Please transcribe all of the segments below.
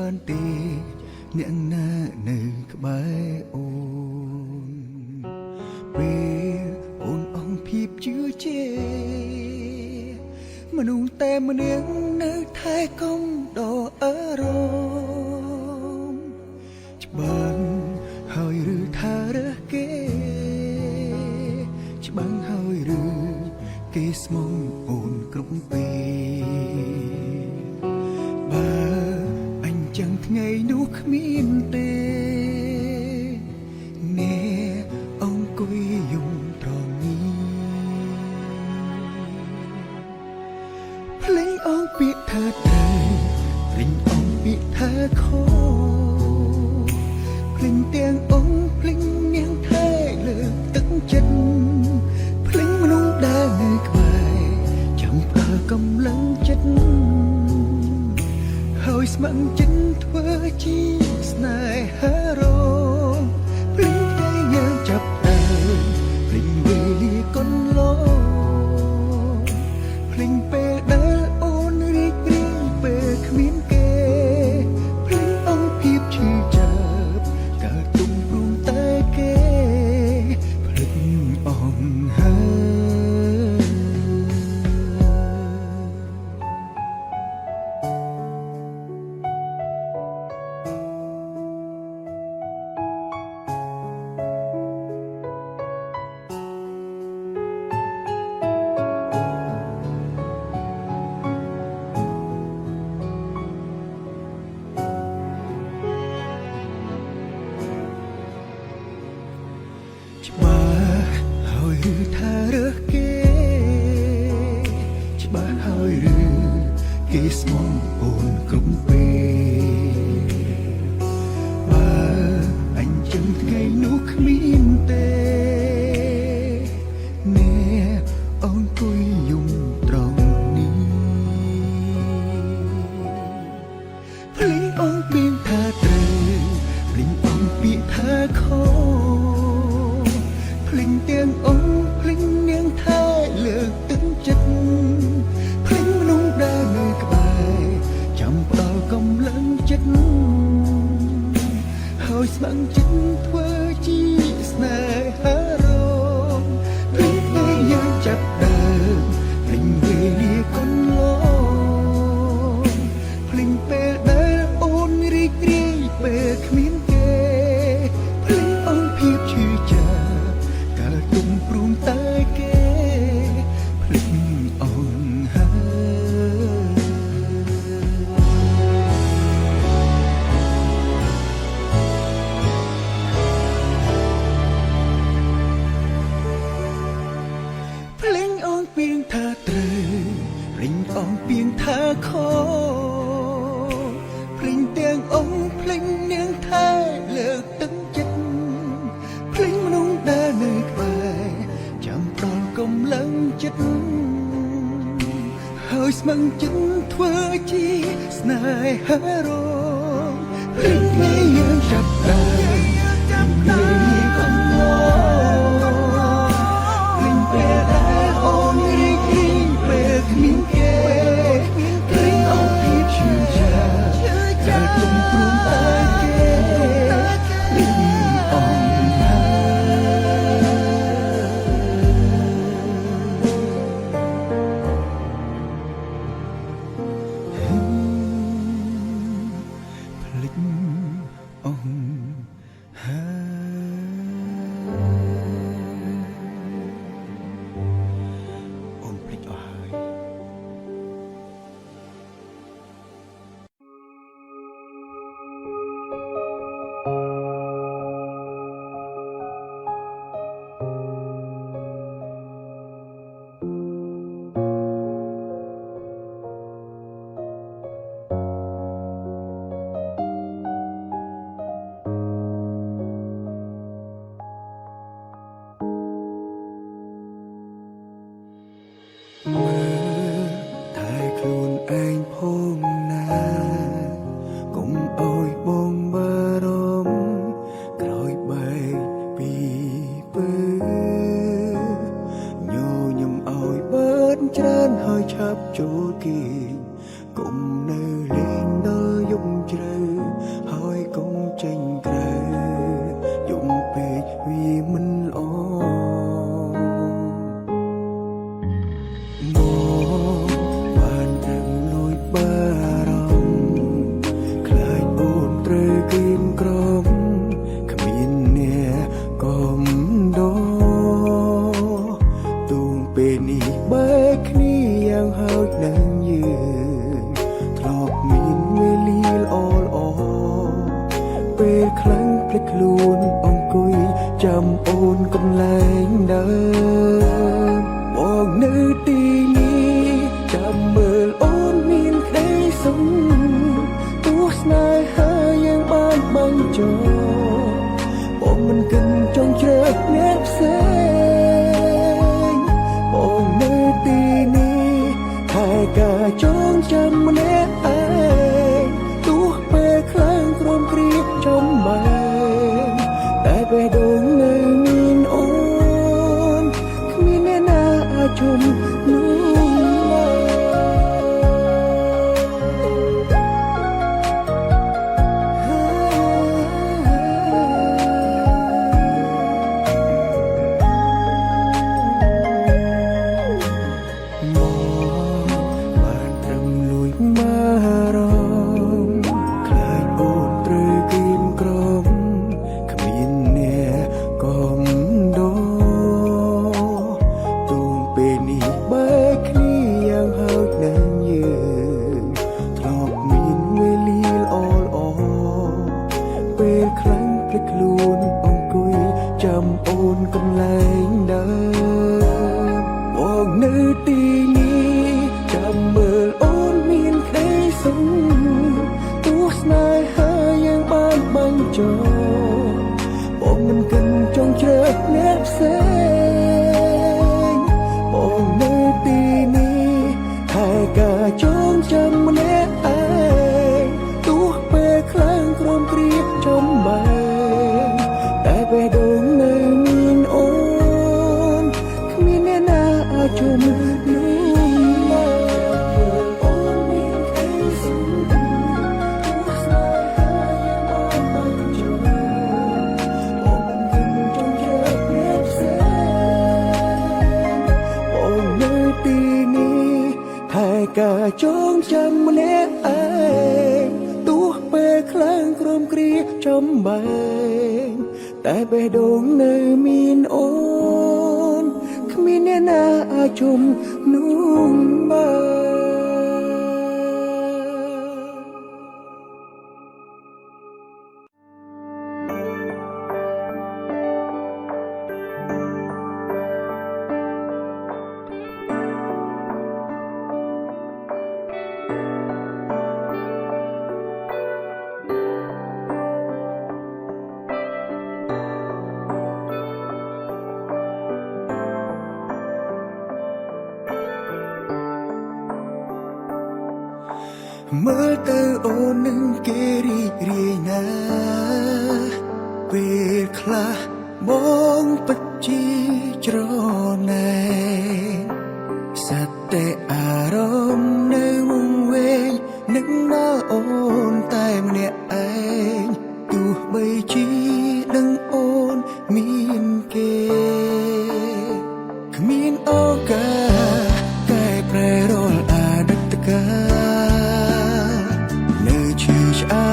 បានទេអ្នកណានៅក្បែរអូនពេលអូនអងភាពជឿជាមនុស្សតែម្នាក់នៅថែកុំដល់អរមច្បាំងហើយឬថារើសគេច្បាំងហើយឬគេស្មងអូនគ្រប់ពេលបើអញចឹងថ្ងៃនោះគ្មានទេអ្នកអង្គុយយំត្រង់ភ្លេងអងពាក្យថាត្រូវភ្លេងអងពាក្យថាខុសភ្លេងទាំងអងភ្លេងនាងថែលើកទឹកចិត្តភ្លេងមនុស្សដែលនៅក្បែរចាំផ្ដល់កម្លាំងចិត្តហើយស្ម័គ្រចិត្តធ្វើជាស្នេហារងភ្លេងថ្ងៃយើងចាប់ដើមភ្លេងវេលាកន្លងភ្លេងពេលដែលអូនរីករាយពេលគ្មានគេភ្លេងអង្គភាពឈឺចាប់កើតទុំព្រមតែគេភ្លេងអង្គហើយច្បាស់ហើយឬថារើសគេច្បាស់ហើយឬគេស្មងអូនគ្រប់ពេលបើអញចឹងថ្ងៃនោះគ្មានទេអ្នកអង្គុយយំត្រង់នេះភ្លេងអងពាក្យថាត្រូវភ្លេងអងពាក្យថាខុសភ្លេងទាំងអងភ្លេងនាងថែលើកទឹកចិត្តភ្លេងមនុស្សដែលនៅក្បែរចាំផ្ដល់កម្លាំងចិត្តហើយស្ម័គ្រចិត្តធ្វើជាស្នេហារងភ្លេងពេលយើងចាប់ដើមភ្លេងវេលាកន្លងភ្លេងពេលដែលអូនរីករាយពេលគ្មានគេភ្លេងអង្គភាពឈឺចាប់កើតទុំព្រមតែគេភ្លេងអង្គហើយភ្លេងអង្គពីងថាត្រូវភ្លេងអង្គពីងថាខុសភ្លេងទាំងអង្គភ្លេងនាងថែលើកទឹកចិត្តភ្លេងមនុស្សដែលនៅក្បែរចាំផ្ដល់កម្លាំងចិត្តហើយស្ម័គ្រចិត្តធ្វើជាស្នេហារងភ្លេងថ្ងៃយើងចាប់ដើមភ្លេងកន្លងភ្លេងពេលដែលអូនរីករាយពេលគ្មានគេភ្លេងអង្គភាពឈឺចាប់តែទុំព្រមតែគេភ្លេងអង្គហើយភ្លេចអង្គហើយអូនភ្លេចអស់ហើយ ហើយកុំចេញក្រៅយំពេកវាមិនល្អមកបានត្រឹមលួចបារម្ភខ្លាចអូនត្រូវគៀមក្រំគ្មានអ្នកកំដោទូងពេលនេះបែកគ្នាយ៉ាងហោចនឹងយើងធ្លាប់មានវេលាល្អល្អពេលខ្លាំងភ្លេចខ្លួនអង្គុយចាំអូនកន្លែងដើមមកនៅទីនេះចាំមើលអូនមានក្តីសុខទោះស្នេហាយើងបានបាញ់ចោលបងមិនគិតចង់ជ្រើសអ្នកផ្សេងបងនៅទីនេះហើយការចងចាំម្នាក់ឯងទោះពេលខ្លាំងក្រំគ្រាចំបែងតែបេះដូងនៅមានអូនគ្មានអ្នកណាអាចជុំនោះឡើយបានត្រឹមលួចមករំខ្លាចអូនត្រូវគៀមក្រំគ្មានអ្នកកំដោទូងពេលនេះបែកគ្នាយ៉ាងហោចនឹងយើងធ្លាប់មានវេលាល្អល្អពេលខ្លាំងភ្លេចខ្លួនអង្គុយចាំអូនកន្លែងដើមមកនៅទីនេះចាំមើលអូនមានក្តីសុខទោះស្នេហាយើងបានបាញ់ចោលបងមិនគិតចង់ជ្រើសអ្នកផ្សេងបងនៅទីនេះហើយការចងចាំម្នាក់ឯងទោះពេលខ្លាំងក្រំគ្រាចំបែងតែបេះដូងនៅមានអូនគ្មានអ្នកណាអាចជុំនោះឡើយអូនមានក្តីសុខទោះស្នេហាយើងបានបាញ់ចោលបងមិនគិតចង់ជ្រើសអ្នកផ្សេងបងនៅទីនេះហើយការចងចាំម្នាក់ឯងទោះពេលខ្លាំងក្រំគ្រាចំបែងតែបេះដូងនៅមានអូនគ្មានអ្នកណាអាចជុំនោះបានមើលទៅអូននឹងគេរីករាយណាស់ពេលខ្លះបងពិតជាច្រណែនសត្វតែអារម្មណ៍នៅវង្វេងនឹងដល់អូនតែម្នាក់ឯងទោះបីជាដឹងអូនមានគេគ្មានឱកាសកែប្រែរាល់អតីតកាលនៅឈឺឆ្អើ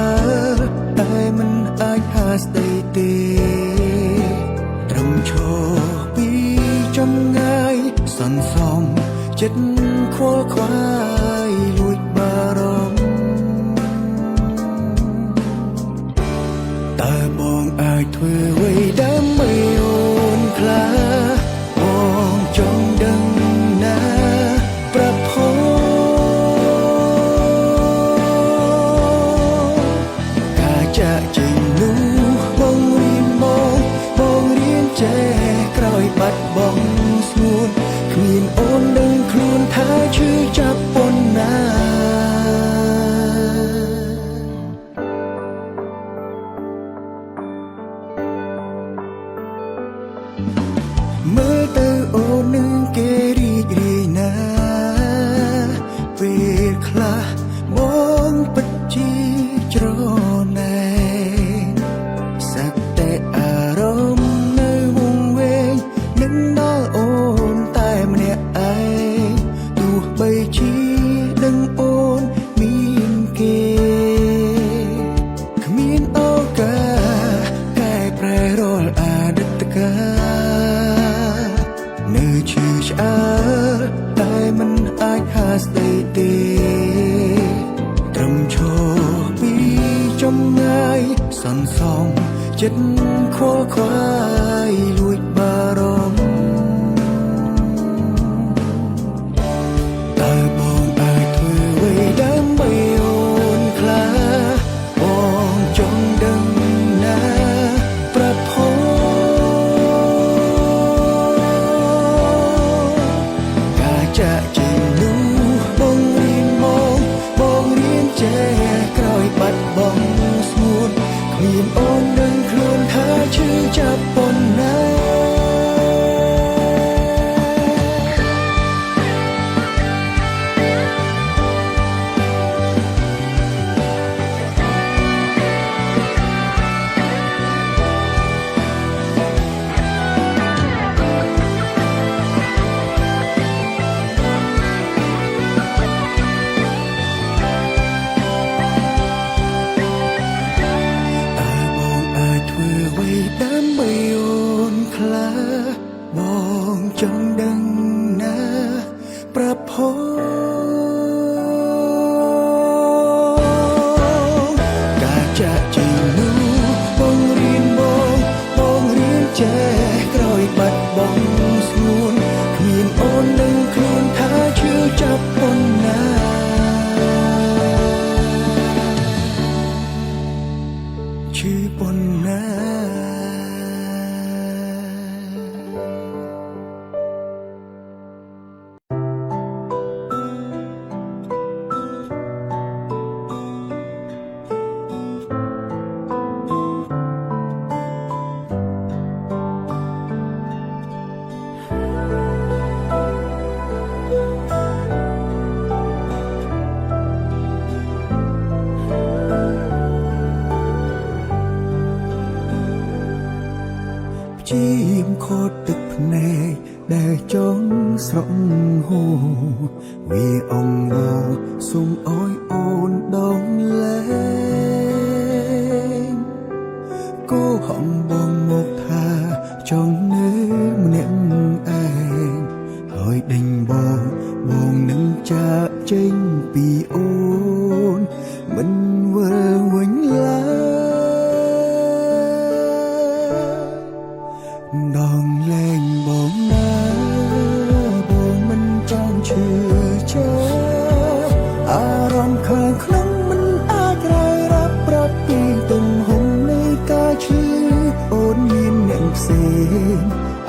រតែមិនអាចហាស្ដីទេត្រឹមឈរពីចម្ងាយសន្សំចិត្តខ្វល់ខ្វាយលួចបារម្ភតើបងអាចធ្វើអ្វីដើម្បីអូនខ្លះបងចង់ដឹងណាប្រាប់ផងការចាក់ចេញនោះបងរៀនបងរៀនចេះក្រោយបាត់បង់ស្ងួនគ្មានអូនដឹងខ្លួនថាឈឺចាប់ប៉ុណ្ណាមើលទៅអូននឹងគេរីករាយណាស់ពេលខ្លះបងពិតជាច្រ យសន្សំចិត្តខ្វល់ខ្វាយលួចបារម្ភតើបងអាចធ្វើអ្វីដើម្បីអូនខ្លាបងចង់ដឹងណាប្រផោការចាក់ចេញនោះបងរៀនបងរៀនចេះក្រោយបាត់បង់ស្ងួនគ្មានអូននឹងខ្លួនថាឈឺចាប់ប៉ុណ្ណាដើម្បីអូនខ្លាបងចង់ដឹងណាប្រផោការចាក់ចេញនោះបងរៀនចេះក្រោយបាត់បង់ស្ងួនគ្មានអូននឹងខ្លួនថាឈឺចាប់ប៉ុណ្ណាឈឺប៉ុណ្ណាជាមខូតទឹកភ្នែកដែលចង់ស្រក់ហូរវាអង្វរសុំអោយអូនដងលែងគោហំបងមកថាចង់នៅម្នាក់ឯងហើយដេញបងនឹងចាកចេញពីអូនមិនវិលវិញឡើយដងលែងបងណាបងមិនចង់ឈឺចាប់អារម្មណ៍ខាងក្នុងមិនអាចរាយរាប់ប្រាប់ពីទំហំនៃការឈឺអូនមានអ្នកផ្សេង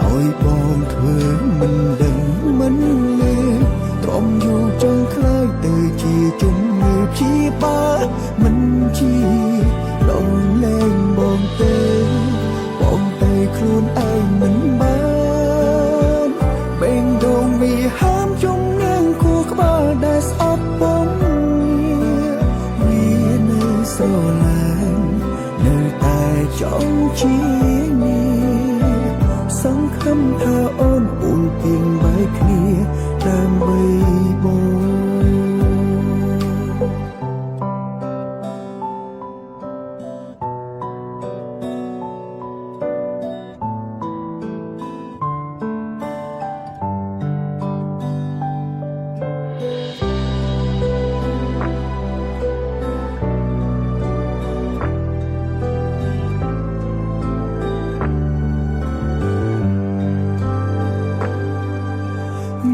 ឲ្យបងធ្វើមិនដឹងមិនលឺទ្រាំយូរចង់ខ្លាយទៅជាជំងឺព្យាបាលមិនជាដងលែងបងទេបងទៅខ្លួនឯងមិនបានបេងដូងវាហាមជំនាញគូក្បាលដែលស្អប់បងវានៅស្រឡាញ់នៅតែចង់ជាសង្ឃឹមថាអូនអ៊ូលពីងបែកគ្នាដើម្បីបង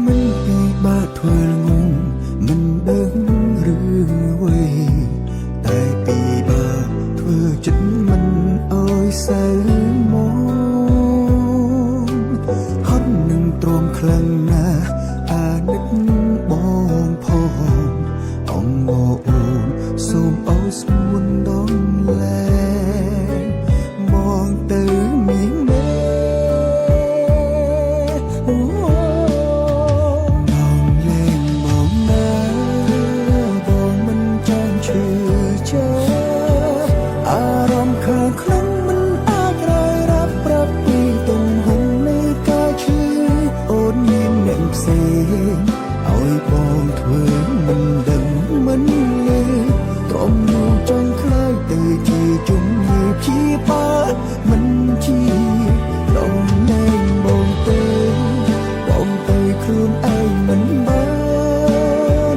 មិនពីបាក់ធ្វើងងមិនដឹងរឿងអ្វីតែពីបាក់ធ្វើចិត្តមិនអើយសៅមកហត់នឹងទ្រាំខ្លាំងណាស់អានឹកបងផងអងមកអូនសូមអោយស្មួនដងលែងមកទៅមានមែឲ្យបងធ្វើមិនដឹងមិនលឺទ្រាំយូរចង់ខ្លាយទៅជាជំងឺព្យាបាលមិនជាដងលែងបងទេបងទៅខ្លួនឯងមិនបាន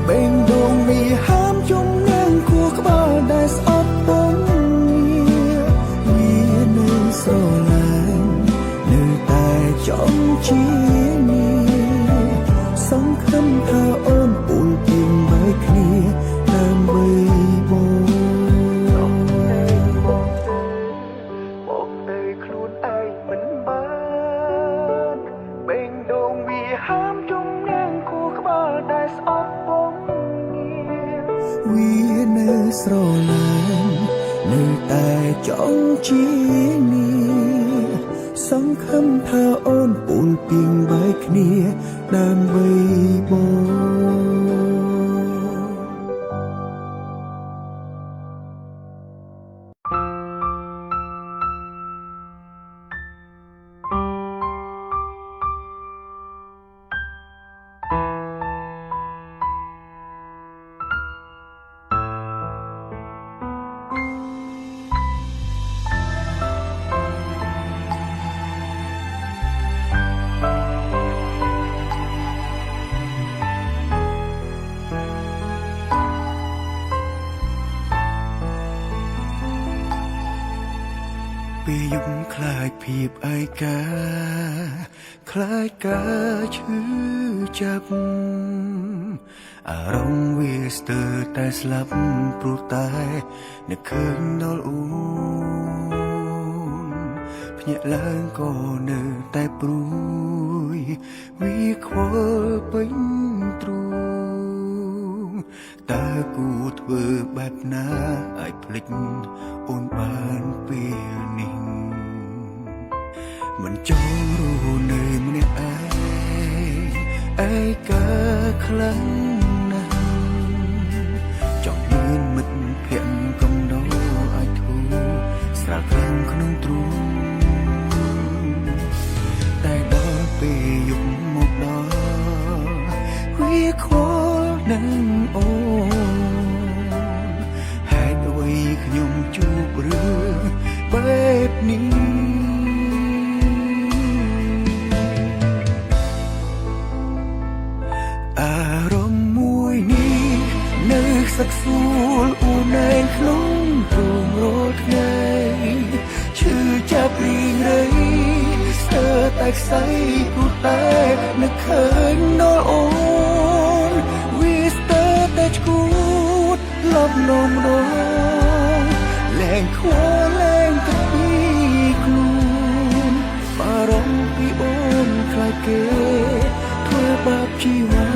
បេងដូងវាហាមជំនាញគួរក្បាលដែលស្អប់បង ជានេះសង្ឃឹមថាអូនពូលពីងបែកគ្នាដើម្បីបងមកទៅខ្លួនឯងមិនបានបេងដូងវាហាមជុំនាងគូក្បាលតែស្អប់បងវានៅស្រឡាញ់នៅតែចង់ជានេះសង្ឃឹមថាអូនពូលពីងបែកគ្នាដើម្បីបងពេលយប់ខ្លាចភាពឯកាខ្លាចការឈឺចាប់អារម្មណ៍វាស្ទើរតែស្លាប់ព្រោះតែនឹកឃើញដល់អូនភ្ញាក់ឡើងក៏នៅតែព្រួយវាខ្វល់ពេញទ្រូងតើគួរធ្វើបែបណាឲ្យភ្លេចអូនបានពេលនេះមិនចង់រស់នៅម្នាក់ឯងឯកាខ្លាំងណាស់ចង់មានមិត្តភក្តិកំដរឲ្យធូរស្រាលខ្លាំងក្នុងទ្រូងតែដល់ពេលយប់មកដល់វាខ្វល់នឹងអូនហេតុអ្វីខ្ញុំជួបរឿងបែបនេះអារម្មណ៍មួយនេះនៅសឹកសួលអ៊ូណែនក្នុងទ្រូងរាល់ថ្ងៃឈឺចាប់រីងរៃស្ទើរតែខ្សែព្រោះតែនឹកឃើញដល់អូនវាស្ទើរតែឈួតលប់លំដងលែងខ្វល់លែងគិតពីខ្លួនបារម្ភពីអូនខ្លាចគេធ្វើបាបជីវិត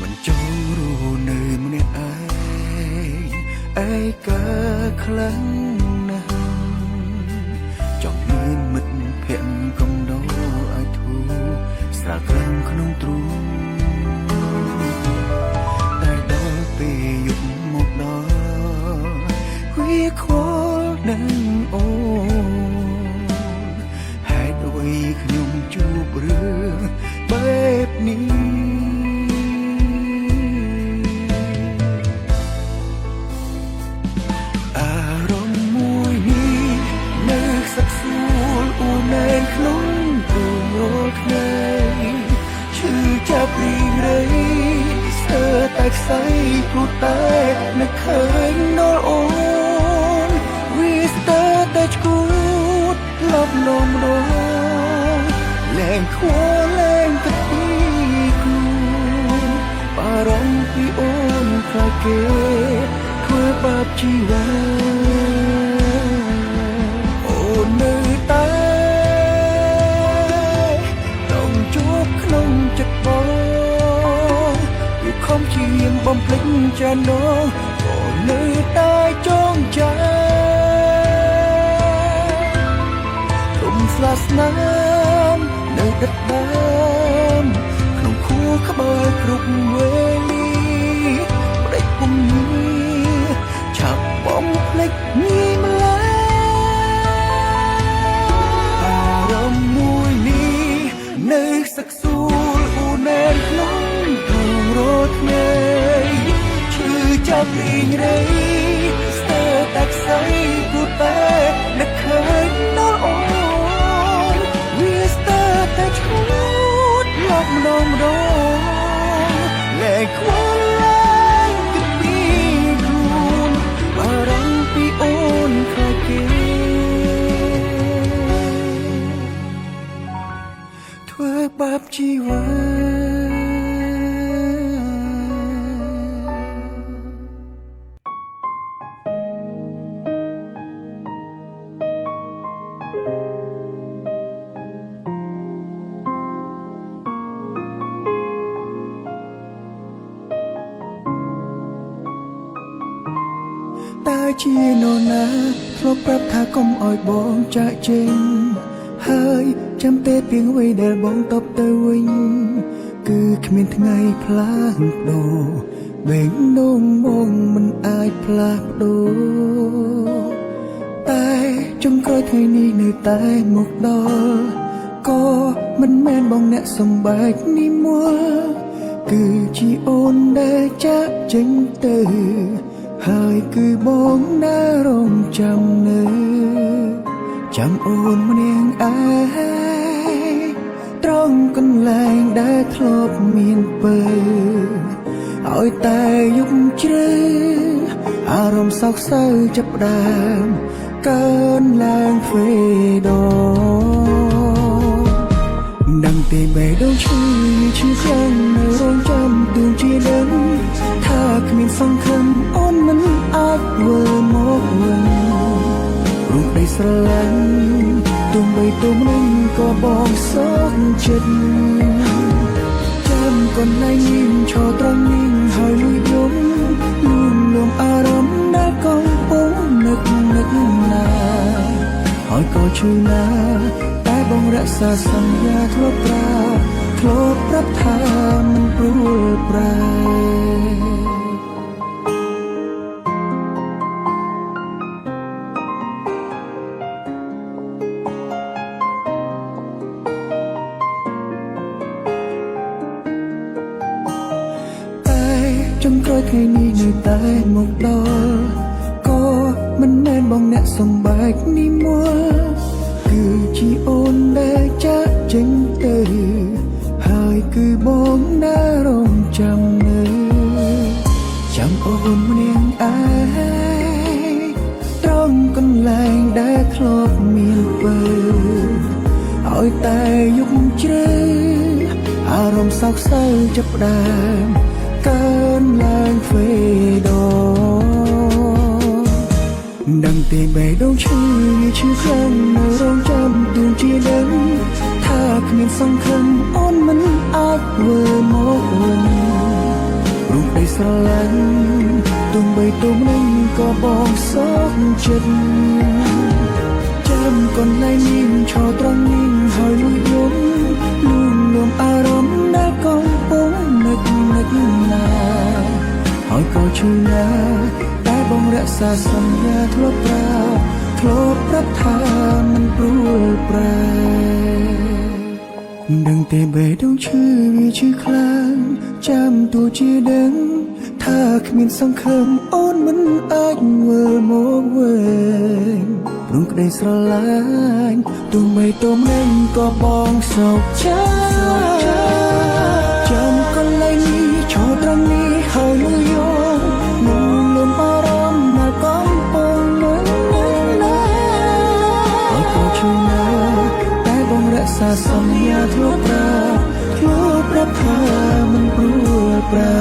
មិនចង់រស់នៅម្នាក់ឯងឯកាខ្លាំងណាស់ចង់មានមិត្តភក្តិកំដរឲ្យធូរស្រាលខ្លាំងក្នុងទ្រូងតែដល់ពេលយប់មកដល់វាខ្វល់នឹងអូនហេតុអ្វីខ្ញុំជួបរឿងបែបនេះក្នុងទ្រូងរាល់ថ្ងៃឈឺចាប់រីងរៃស្ទើរតែខ្សែព្រោះតែនឹកឃើញដល់អូនវាស្ទើរតែឈួតលប់លំដងលែងខ្វល់លែងគិតពីខ្លួនបារម្ភពីអូនខ្លាចគេធ្វើបាបជីវិតអូននៅតែក្នុងចិត្តបងវាខំជាងបំភ្លេចចានងក៏នៅតែចងចាំទុំស្លាស្នាមនៅដិតដើមក្នុងខួរក្បែរគ្រប់វេលាផ្ដេចពុំញីឆាប់បំភ្លេចញីម្ល៉េះ ចាំលីងរៃស្ទើរតែខ្សែគូតែនឹកឃើញដល់អូនវាស្ទើរតែឈួតលប់ម្ដងលែងខ្វល់ឡើងគិតពីខ្លួនបារម្ភពីអូនខ្លាចគេធ្វើបាបជីវិតតើជានរណាធ្លាប់ប្រាប់ថាកុំឲ្យបងចាក់ចេញហើយចាំទេពីងអ្វីដែលបងតបទៅវិញគឺគ្មានថ្ងៃផ្លាស់ប្ដូរបេងដូងបងមិនអាចផ្លាស់ប្ដូរតែចុងក្រោយថ្ងៃនេះនៅតែមកដល់ក៏មិនមែនបងអ្នកសំបែកនេះមួគឺជាអូនដែលចាក់ចេញទៅហើយគឺបងដែលរងចាំនៅចាំអូនម្នាក់ឯងត្រង់កន្លែងដែលធ្លាប់មានពើឲ្យតែយប់ជ្រៅអារម្មណ៍សោកសៅចាប់ផ្ដើមកើនឡើងទ្វេដងដឹងទេបេះដូងឈឺខ្លាំងនៅរងចាំទូជាដឹងថាគ្មានសង្ឃឹមអូនមិនអាចវិលមកវិញព្រោះដីស្រឡាញ់ទុំបីទុំនឹងក៏បងសោកចិត្តចាំកន្លែងនេះឈរត្រង់នេះហើយលួចយំលួងលំអារម្មណ៍ដែលកំពុងនឹកណាហើយក៏ឈឺណាតែបងរក្សាសន្យាធ្លាប់ប្រាប់ថាមិនព្រួលប្រែចុងក្រោយថ្ងៃនេះនៅតែមកដល់ក៏មិនមែនបងអ្នកសំបែកនេះមួគឺជាអូនដែលចាក់ចេញទៅហើយគឺបងដែលរងចាំនៅចាំអូនម្នាក់ឯងត្រង់កន្លែងដែលធ្លាប់មានពើឲ្យតែយប់ជ្រៅអារម្មណ៍សោកសៅចាប់ផ្ដើមកើនឡើងទ្វេដងដឹងទេបេះដូងឈឺខ្លាំងនៅរងចាំទូជាដឹងថាគ្មានសង្ឃឹមអូនមិនអាចវិលមកវិញព្រោះដីស្រឡាញ់ទុំបីទុំនឹងក៏បងសោកចិត្តចាំកន្លែងនេះឈរត្រង់នេះហើយលួចយំលួងលំអារម្មណ៍ដែលកំពុងនឹកណាហើយក៏ឈឺណាតែបងរក្សាសន្យាធ្លាប់ប្រាប់ថាមិនព្រួលប្រែដឹងទេបេះដូងឈឺខ្លាំងចាំទូជាដឹងថាគ្មានសង្ឃឹមអូនមិនអាចវិលមកវិញព្រោះក្តីស្រឡាញ់ទុំបីទុំនឹងក៏បងសោកចាំកន្លែងនេះឈរត្រង់នេះហើយលួយយកលំអារម្មណ៍ដែលកំពុងនឹកណាហើយក៏ឈឺណាតែបងរក្សាសន្យាធ្លាប់ប្រាប់ថាមិនព្រួលប្រែ